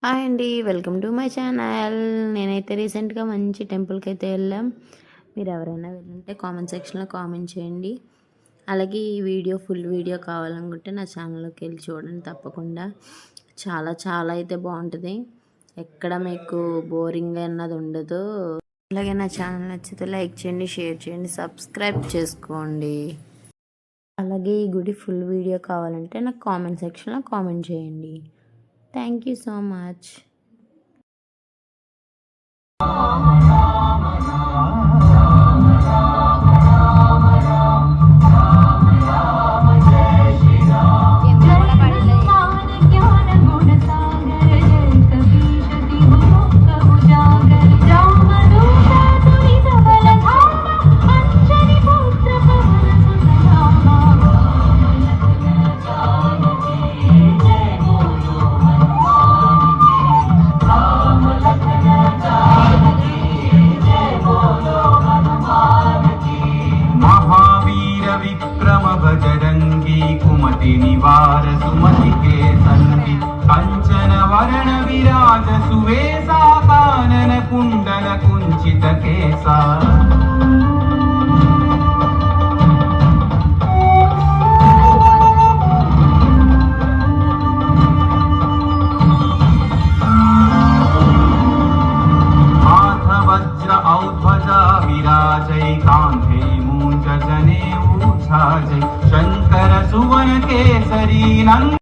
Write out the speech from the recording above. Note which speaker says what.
Speaker 1: Hi అండి, welcome to my channel. నేనైతే రీసెంట్గా మంచి టెంపుల్కి అయితే వెళ్ళాం. మీరు ఎవరైనా వెళ్ళుంటే కామెంట్ సెక్షన్లో కామెంట్ చేయండి. అలాగే ఈ వీడియో ఫుల్ వీడియో కావాలనుకుంటే నా ఛానల్లోకి వెళ్ళి చూడండి తప్పకుండా. చాలా చాలా అయితే బాగుంటుంది, ఎక్కడ మీకు బోరింగ్ అన్నది ఉండదు. అలాగే నా ఛానల్ నచ్చితే లైక్ చేయండి, షేర్ చేయండి, సబ్స్క్రైబ్ చేసుకోండి. అలాగే ఈ గుడి ఫుల్ వీడియో కావాలంటే నాకు కామెంట్ సెక్షన్లో కామెంట్ చేయండి. Thank you so much.
Speaker 2: कुमति निवार सुमति के संति कंचन वरण विराज सुवेशा कानन कुंडल कुंचित केसा हाथ वज्र औध्वजा विराजै कांधे मूंज जनेऊ छाजै शंकर सुवन केसरी नंद